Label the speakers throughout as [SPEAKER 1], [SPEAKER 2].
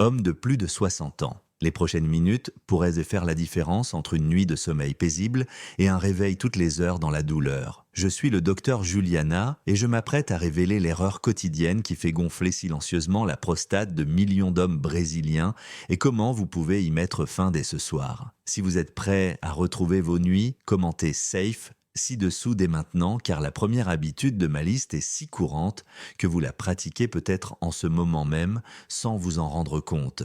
[SPEAKER 1] Homme de plus de 60 ans. Les prochaines minutes pourraient faire la différence entre une nuit de sommeil paisible et un réveil toutes les heures dans la douleur. Je suis le docteur Juliana et je m'apprête à révéler l'erreur quotidienne qui fait gonfler silencieusement la prostate de millions d'hommes brésiliens et comment vous pouvez y mettre fin dès ce soir. Si vous êtes prêt à retrouver vos nuits, commentez SAFE ci-dessous dès maintenant car la première habitude de ma liste est si courante que vous la pratiquez peut-être en ce moment même sans vous en rendre compte.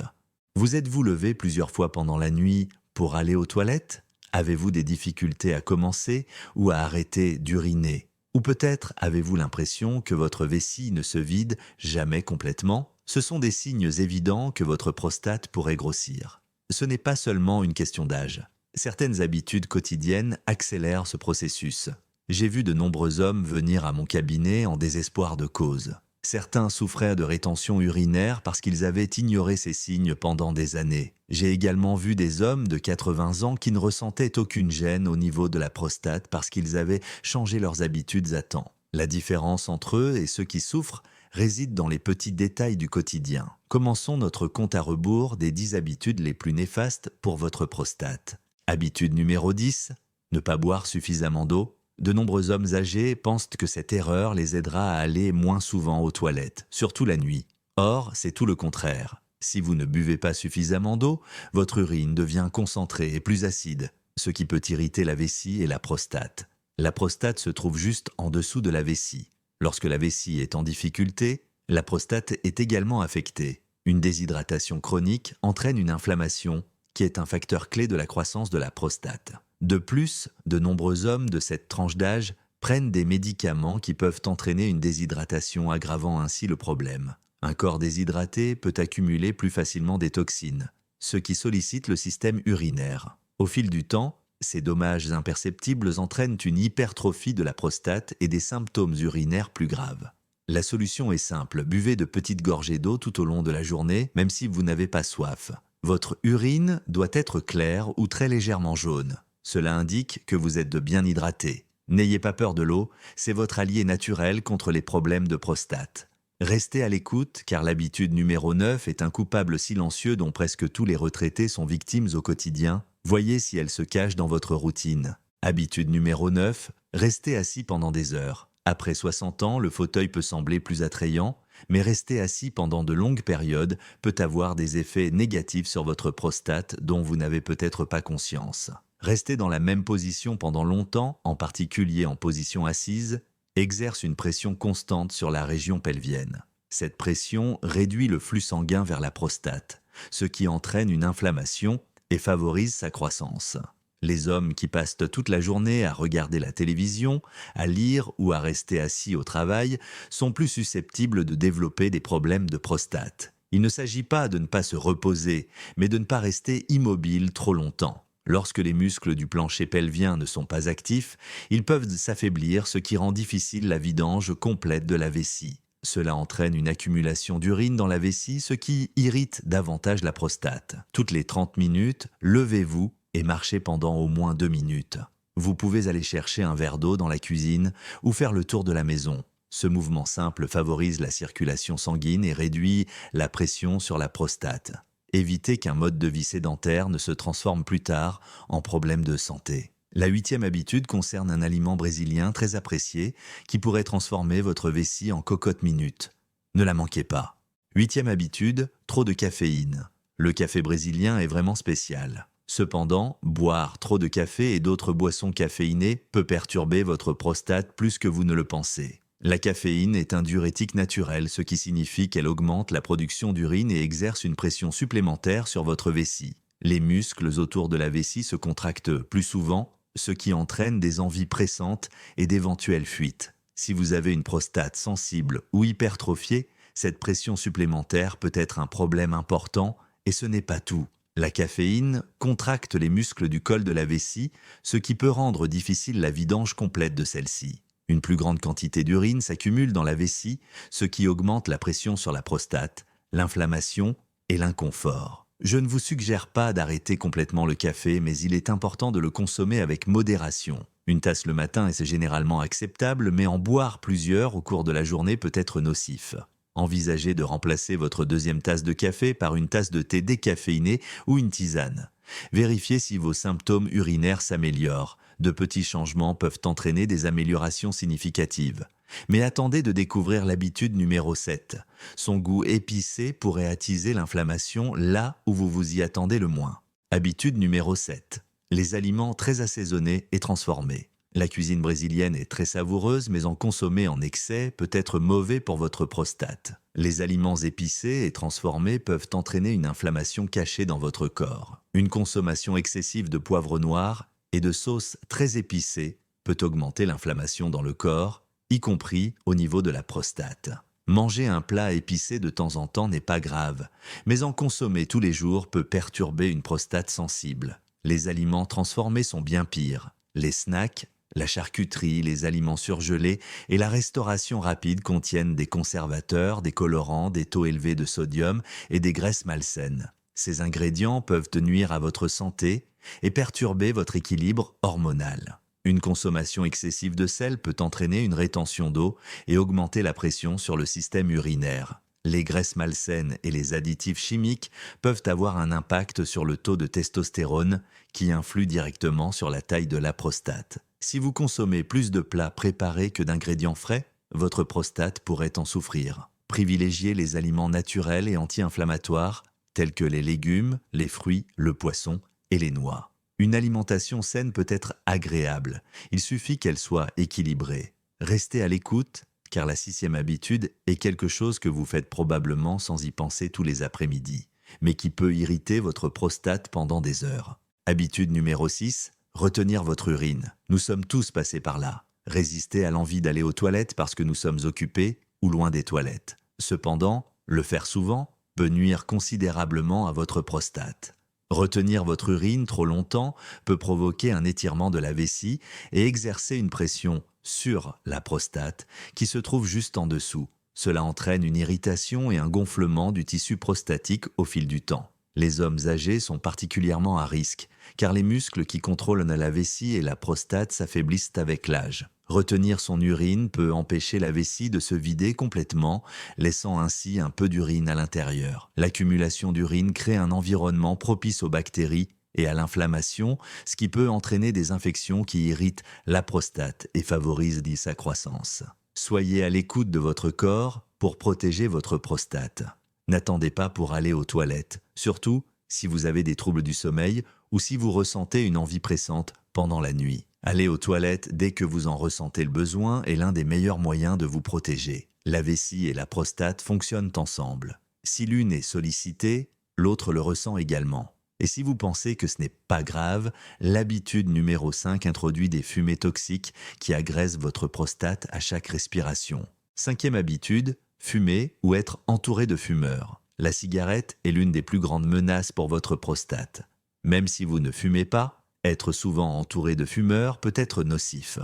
[SPEAKER 1] Vous êtes-vous levé plusieurs fois pendant la nuit pour aller aux toilettes? Avez-vous des difficultés à commencer ou à arrêter d'uriner? Ou peut-être avez-vous l'impression que votre vessie ne se vide jamais complètement? Ce sont des signes évidents que votre prostate pourrait grossir. Ce n'est pas seulement une question d'âge. Certaines habitudes quotidiennes accélèrent ce processus. J'ai vu de nombreux hommes venir à mon cabinet en désespoir de cause. Certains souffraient de rétention urinaire parce qu'ils avaient ignoré ces signes pendant des années. J'ai également vu des hommes de 80 ans qui ne ressentaient aucune gêne au niveau de la prostate parce qu'ils avaient changé leurs habitudes à temps. La différence entre eux et ceux qui souffrent réside dans les petits détails du quotidien. Commençons notre compte à rebours des 10 habitudes les plus néfastes pour votre prostate. Habitude numéro 10, ne pas boire suffisamment d'eau. De nombreux hommes âgés pensent que cette erreur les aidera à aller moins souvent aux toilettes, surtout la nuit. Or, c'est tout le contraire. Si vous ne buvez pas suffisamment d'eau, votre urine devient concentrée et plus acide, ce qui peut irriter la vessie et la prostate. La prostate se trouve juste en dessous de la vessie. Lorsque la vessie est en difficulté, la prostate est également affectée. Une déshydratation chronique entraîne une inflammation, qui est un facteur clé de la croissance de la prostate. De plus, de nombreux hommes de cette tranche d'âge prennent des médicaments qui peuvent entraîner une déshydratation aggravant ainsi le problème. Un corps déshydraté peut accumuler plus facilement des toxines, ce qui sollicite le système urinaire. Au fil du temps, ces dommages imperceptibles entraînent une hypertrophie de la prostate et des symptômes urinaires plus graves. La solution est simple, buvez de petites gorgées d'eau tout au long de la journée, même si vous n'avez pas soif. Votre urine doit être claire ou très légèrement jaune. Cela indique que vous êtes bien hydraté. N'ayez pas peur de l'eau, c'est votre allié naturel contre les problèmes de prostate. Restez à l'écoute car l'habitude numéro 9 est un coupable silencieux dont presque tous les retraités sont victimes au quotidien. Voyez si elle se cache dans votre routine. Habitude numéro 9, restez assis pendant des heures. Après 60 ans, le fauteuil peut sembler plus attrayant, mais rester assis pendant de longues périodes peut avoir des effets négatifs sur votre prostate dont vous n'avez peut-être pas conscience. Rester dans la même position pendant longtemps, en particulier en position assise, exerce une pression constante sur la région pelvienne. Cette pression réduit le flux sanguin vers la prostate, ce qui entraîne une inflammation et favorise sa croissance. Les hommes qui passent toute la journée à regarder la télévision, à lire ou à rester assis au travail sont plus susceptibles de développer des problèmes de prostate. Il ne s'agit pas de ne pas se reposer, mais de ne pas rester immobile trop longtemps. Lorsque les muscles du plancher pelvien ne sont pas actifs, ils peuvent s'affaiblir, ce qui rend difficile la vidange complète de la vessie. Cela entraîne une accumulation d'urine dans la vessie, ce qui irrite davantage la prostate. Toutes les 30 minutes, levez-vous et marchez pendant au moins 2 minutes. Vous pouvez aller chercher un verre d'eau dans la cuisine ou faire le tour de la maison. Ce mouvement simple favorise la circulation sanguine et réduit la pression sur la prostate. Évitez qu'un mode de vie sédentaire ne se transforme plus tard en problème de santé. La 8e habitude concerne un aliment brésilien très apprécié qui pourrait transformer votre vessie en cocotte minute. Ne la manquez pas. 8e habitude, trop de caféine. Le café brésilien est vraiment spécial. Cependant, boire trop de café et d'autres boissons caféinées peut perturber votre prostate plus que vous ne le pensez. La caféine est un diurétique naturel, ce qui signifie qu'elle augmente la production d'urine et exerce une pression supplémentaire sur votre vessie. Les muscles autour de la vessie se contractent plus souvent, ce qui entraîne des envies pressantes et d'éventuelles fuites. Si vous avez une prostate sensible ou hypertrophiée, cette pression supplémentaire peut être un problème important et ce n'est pas tout. La caféine contracte les muscles du col de la vessie, ce qui peut rendre difficile la vidange complète de celle-ci. Une plus grande quantité d'urine s'accumule dans la vessie, ce qui augmente la pression sur la prostate, l'inflammation et l'inconfort. Je ne vous suggère pas d'arrêter complètement le café, mais il est important de le consommer avec modération. Une tasse le matin est généralement acceptable, mais en boire plusieurs au cours de la journée peut être nocif. Envisagez de remplacer votre deuxième tasse de café par une tasse de thé décaféiné ou une tisane. Vérifiez si vos symptômes urinaires s'améliorent. De petits changements peuvent entraîner des améliorations significatives. Mais attendez de découvrir l'habitude numéro 7. Son goût épicé pourrait attiser l'inflammation là où vous vous y attendez le moins. Habitude numéro 7. Les aliments très assaisonnés et transformés. La cuisine brésilienne est très savoureuse, mais en consommer en excès peut être mauvais pour votre prostate. Les aliments épicés et transformés peuvent entraîner une inflammation cachée dans votre corps. Une consommation excessive de poivre noir et de sauces très épicées peut augmenter l'inflammation dans le corps, y compris au niveau de la prostate. Manger un plat épicé de temps en temps n'est pas grave, mais en consommer tous les jours peut perturber une prostate sensible. Les aliments transformés sont bien pires. Les snacks, la charcuterie, les aliments surgelés et la restauration rapide contiennent des conservateurs, des colorants, des taux élevés de sodium et des graisses malsaines. Ces ingrédients peuvent nuire à votre santé et perturber votre équilibre hormonal. Une consommation excessive de sel peut entraîner une rétention d'eau et augmenter la pression sur le système urinaire. Les graisses malsaines et les additifs chimiques peuvent avoir un impact sur le taux de testostérone qui influe directement sur la taille de la prostate. Si vous consommez plus de plats préparés que d'ingrédients frais, votre prostate pourrait en souffrir. Privilégiez les aliments naturels et anti-inflammatoires tels que les légumes, les fruits, le poisson et les noix. Une alimentation saine peut être agréable, il suffit qu'elle soit équilibrée. Restez à l'écoute, car la 6e habitude est quelque chose que vous faites probablement sans y penser tous les après-midi, mais qui peut irriter votre prostate pendant des heures. Habitude numéro 6, retenir votre urine. Nous sommes tous passés par là. Résister à l'envie d'aller aux toilettes parce que nous sommes occupés ou loin des toilettes. Cependant, le faire souvent peut nuire considérablement à votre prostate. Retenir votre urine trop longtemps peut provoquer un étirement de la vessie et exercer une pression sur la prostate qui se trouve juste en dessous. Cela entraîne une irritation et un gonflement du tissu prostatique au fil du temps. Les hommes âgés sont particulièrement à risque, car les muscles qui contrôlent la vessie et la prostate s'affaiblissent avec l'âge. Retenir son urine peut empêcher la vessie de se vider complètement, laissant ainsi un peu d'urine à l'intérieur. L'accumulation d'urine crée un environnement propice aux bactéries et à l'inflammation, ce qui peut entraîner des infections qui irritent la prostate et favorisent sa croissance. Soyez à l'écoute de votre corps pour protéger votre prostate. N'attendez pas pour aller aux toilettes, surtout si vous avez des troubles du sommeil ou si vous ressentez une envie pressante pendant la nuit. Aller aux toilettes dès que vous en ressentez le besoin est l'un des meilleurs moyens de vous protéger. La vessie et la prostate fonctionnent ensemble. Si l'une est sollicitée, l'autre le ressent également. Et si vous pensez que ce n'est pas grave, l'habitude numéro 5 introduit des fumées toxiques qui agressent votre prostate à chaque respiration. 5e habitude, fumer ou être entouré de fumeurs. La cigarette est l'une des plus grandes menaces pour votre prostate. Même si vous ne fumez pas, être souvent entouré de fumeurs peut être nocif.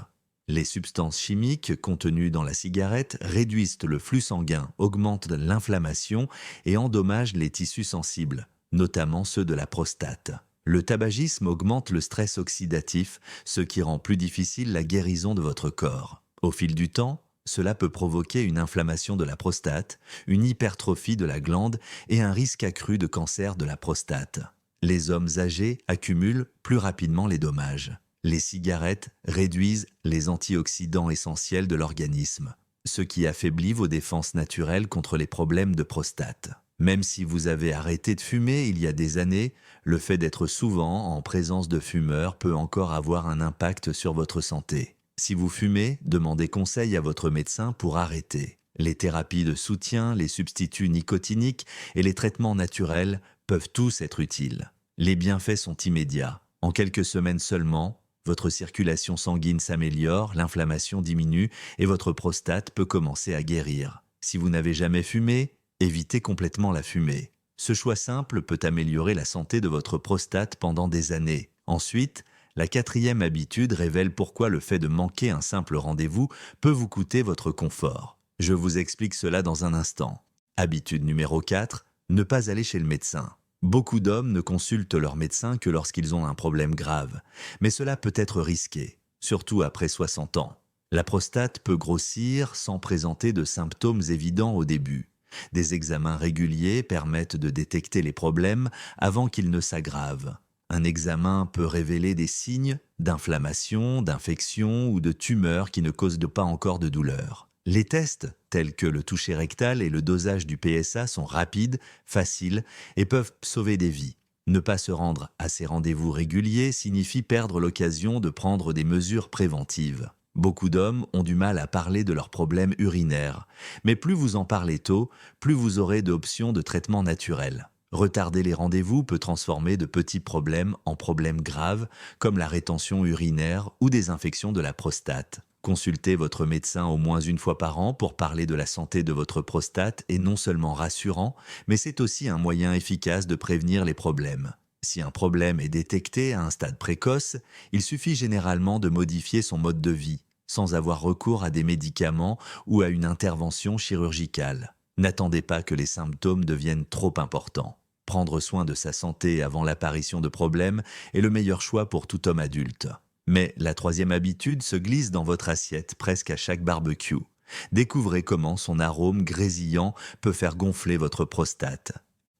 [SPEAKER 1] Les substances chimiques contenues dans la cigarette réduisent le flux sanguin, augmentent l'inflammation et endommagent les tissus sensibles, notamment ceux de la prostate. Le tabagisme augmente le stress oxydatif, ce qui rend plus difficile la guérison de votre corps. Au fil du temps, cela peut provoquer une inflammation de la prostate, une hypertrophie de la glande et un risque accru de cancer de la prostate. Les hommes âgés accumulent plus rapidement les dommages. Les cigarettes réduisent les antioxydants essentiels de l'organisme, ce qui affaiblit vos défenses naturelles contre les problèmes de prostate. Même si vous avez arrêté de fumer il y a des années, le fait d'être souvent en présence de fumeurs peut encore avoir un impact sur votre santé. Si vous fumez, demandez conseil à votre médecin pour arrêter. Les thérapies de soutien, les substituts nicotiniques et les traitements naturels peuvent tous être utiles. Les bienfaits sont immédiats. En quelques semaines seulement, votre circulation sanguine s'améliore, l'inflammation diminue et votre prostate peut commencer à guérir. Si vous n'avez jamais fumé, évitez complètement la fumée. Ce choix simple peut améliorer la santé de votre prostate pendant des années. Ensuite, la 4e habitude révèle pourquoi le fait de manquer un simple rendez-vous peut vous coûter votre confort. Je vous explique cela dans un instant. Habitude numéro 4, ne pas aller chez le médecin. Beaucoup d'hommes ne consultent leur médecin que lorsqu'ils ont un problème grave, mais cela peut être risqué, surtout après 60 ans. La prostate peut grossir sans présenter de symptômes évidents au début. Des examens réguliers permettent de détecter les problèmes avant qu'ils ne s'aggravent. Un examen peut révéler des signes d'inflammation, d'infection ou de tumeur qui ne causent pas encore de douleur. Les tests, tels que le toucher rectal et le dosage du PSA, sont rapides, faciles et peuvent sauver des vies. Ne pas se rendre à ces rendez-vous réguliers signifie perdre l'occasion de prendre des mesures préventives. Beaucoup d'hommes ont du mal à parler de leurs problèmes urinaires, mais plus vous en parlez tôt, plus vous aurez d'options de traitement naturel. Retarder les rendez-vous peut transformer de petits problèmes en problèmes graves, comme la rétention urinaire ou des infections de la prostate. Consultez votre médecin au moins une fois par an pour parler de la santé de votre prostate est non seulement rassurant, mais c'est aussi un moyen efficace de prévenir les problèmes. Si un problème est détecté à un stade précoce, il suffit généralement de modifier son mode de vie, sans avoir recours à des médicaments ou à une intervention chirurgicale. N'attendez pas que les symptômes deviennent trop importants. Prendre soin de sa santé avant l'apparition de problèmes est le meilleur choix pour tout homme adulte. Mais la troisième habitude se glisse dans votre assiette presque à chaque barbecue. Découvrez comment son arôme grésillant peut faire gonfler votre prostate.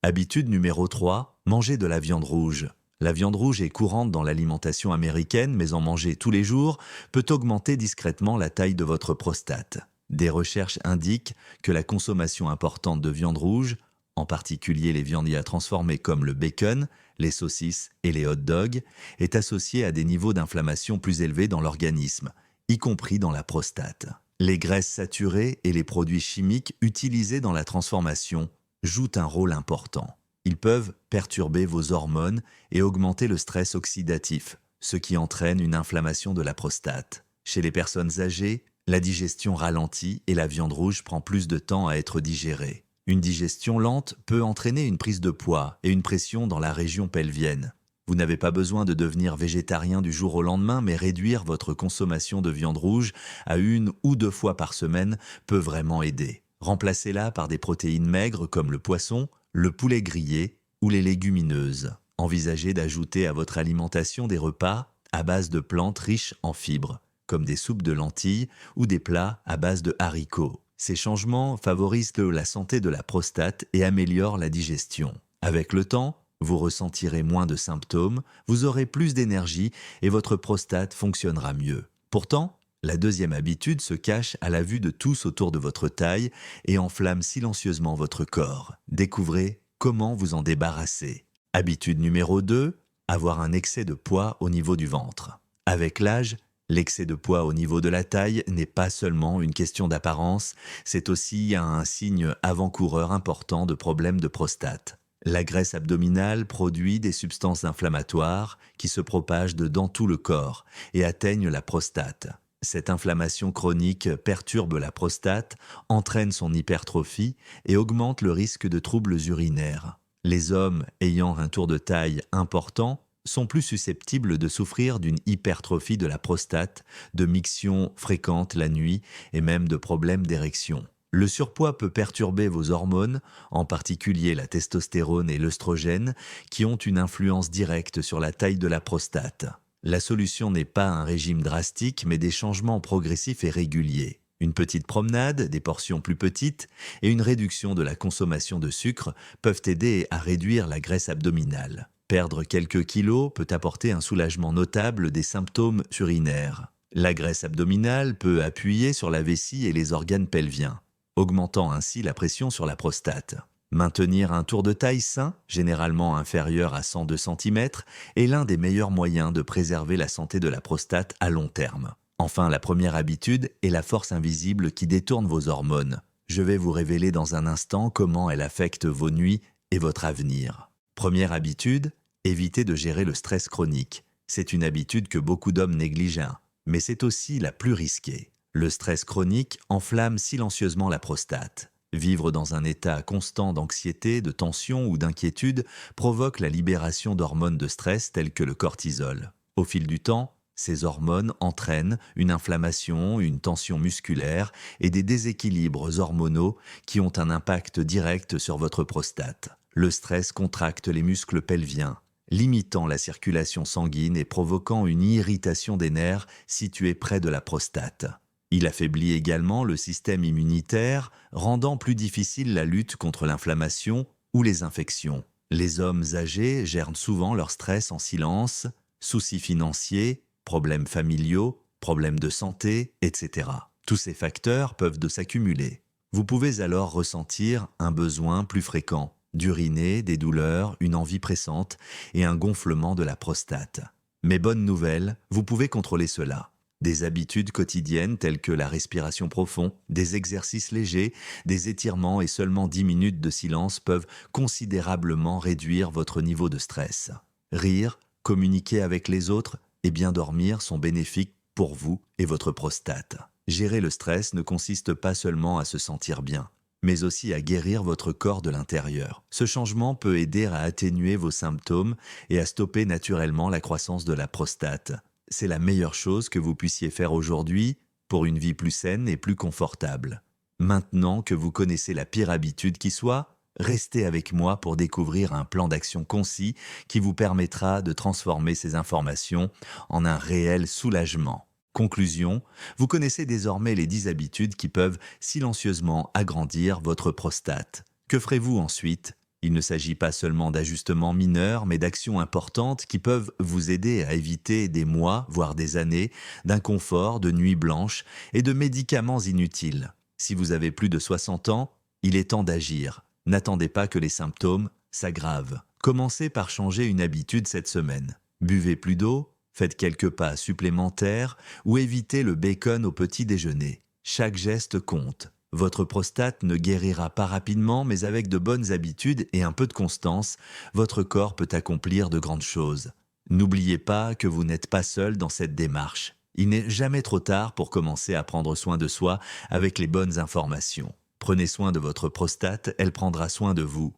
[SPEAKER 1] Habitude numéro 3, manger de la viande rouge. La viande rouge est courante dans l'alimentation américaine, mais en manger tous les jours peut augmenter discrètement la taille de votre prostate. Des recherches indiquent que la consommation importante de viande rouge, en particulier les viandes transformées comme le bacon, les saucisses et les hot dogs, est associée à des niveaux d'inflammation plus élevés dans l'organisme, y compris dans la prostate. Les graisses saturées et les produits chimiques utilisés dans la transformation jouent un rôle important. Ils peuvent perturber vos hormones et augmenter le stress oxydatif, ce qui entraîne une inflammation de la prostate. Chez les personnes âgées, la digestion ralentit et la viande rouge prend plus de temps à être digérée. Une digestion lente peut entraîner une prise de poids et une pression dans la région pelvienne. Vous n'avez pas besoin de devenir végétarien du jour au lendemain, mais réduire votre consommation de viande rouge à 1 ou 2 fois par semaine peut vraiment aider. Remplacez-la par des protéines maigres comme le poisson, le poulet grillé ou les légumineuses. Envisagez d'ajouter à votre alimentation des repas à base de plantes riches en fibres, comme des soupes de lentilles ou des plats à base de haricots. Ces changements favorisent la santé de la prostate et améliorent la digestion. Avec le temps, vous ressentirez moins de symptômes, vous aurez plus d'énergie et votre prostate fonctionnera mieux. Pourtant, la deuxième habitude se cache à la vue de tous autour de votre taille et enflamme silencieusement votre corps. Découvrez comment vous en débarrasser. Habitude numéro 2, avoir un excès de poids au niveau du ventre. Avec l'âge, l'excès de poids au niveau de la taille n'est pas seulement une question d'apparence, c'est aussi un signe avant-coureur important de problèmes de prostate. La graisse abdominale produit des substances inflammatoires qui se propagent dans tout le corps et atteignent la prostate. Cette inflammation chronique perturbe la prostate, entraîne son hypertrophie et augmente le risque de troubles urinaires. Les hommes ayant un tour de taille important sont plus susceptibles de souffrir d'une hypertrophie de la prostate, de mictions fréquentes la nuit et même de problèmes d'érection. Le surpoids peut perturber vos hormones, en particulier la testostérone et l'œstrogène, qui ont une influence directe sur la taille de la prostate. La solution n'est pas un régime drastique, mais des changements progressifs et réguliers. Une petite promenade, des portions plus petites et une réduction de la consommation de sucre peuvent aider à réduire la graisse abdominale. Perdre quelques kilos peut apporter un soulagement notable des symptômes urinaires. La graisse abdominale peut appuyer sur la vessie et les organes pelviens, augmentant ainsi la pression sur la prostate. Maintenir un tour de taille sain, généralement inférieur à 102 cm, est l'un des meilleurs moyens de préserver la santé de la prostate à long terme. Enfin, la première habitude est la force invisible qui détourne vos hormones. Je vais vous révéler dans un instant comment elle affecte vos nuits et votre avenir. Première habitude, évitez de gérer le stress chronique. C'est une habitude que beaucoup d'hommes négligent, mais c'est aussi la plus risquée. Le stress chronique enflamme silencieusement la prostate. Vivre dans un état constant d'anxiété, de tension ou d'inquiétude provoque la libération d'hormones de stress telles que le cortisol. Au fil du temps, ces hormones entraînent une inflammation, une tension musculaire et des déséquilibres hormonaux qui ont un impact direct sur votre prostate. Le stress contracte les muscles pelviens, limitant la circulation sanguine et provoquant une irritation des nerfs situés près de la prostate. Il affaiblit également le système immunitaire, rendant plus difficile la lutte contre l'inflammation ou les infections. Les hommes âgés gèrent souvent leur stress en silence, soucis financiers, problèmes familiaux, problèmes de santé, etc. Tous ces facteurs peuvent s'accumuler. Vous pouvez alors ressentir un besoin plus fréquent, d'uriner, des douleurs, une envie pressante et un gonflement de la prostate. Mais bonne nouvelle, vous pouvez contrôler cela. Des habitudes quotidiennes telles que la respiration profonde, des exercices légers, des étirements et seulement 10 minutes de silence peuvent considérablement réduire votre niveau de stress. Rire, communiquer avec les autres et bien dormir sont bénéfiques pour vous et votre prostate. Gérer le stress ne consiste pas seulement à se sentir bien, mais aussi à guérir votre corps de l'intérieur. Ce changement peut aider à atténuer vos symptômes et à stopper naturellement la croissance de la prostate. C'est la meilleure chose que vous puissiez faire aujourd'hui pour une vie plus saine et plus confortable. Maintenant que vous connaissez la pire habitude qui soit, restez avec moi pour découvrir un plan d'action concis qui vous permettra de transformer ces informations en un réel soulagement. Conclusion, vous connaissez désormais les 10 habitudes qui peuvent silencieusement agrandir votre prostate. Que ferez-vous ensuite ? Il ne s'agit pas seulement d'ajustements mineurs, mais d'actions importantes qui peuvent vous aider à éviter des mois, voire des années, d'inconfort, de nuits blanches et de médicaments inutiles. Si vous avez plus de 60 ans, il est temps d'agir. N'attendez pas que les symptômes s'aggravent. Commencez par changer une habitude cette semaine. Buvez plus d'eau, faites quelques pas supplémentaires ou évitez le bacon au petit déjeuner. Chaque geste compte. Votre prostate ne guérira pas rapidement, mais avec de bonnes habitudes et un peu de constance, votre corps peut accomplir de grandes choses. N'oubliez pas que vous n'êtes pas seul dans cette démarche. Il n'est jamais trop tard pour commencer à prendre soin de soi avec les bonnes informations. Prenez soin de votre prostate, elle prendra soin de vous.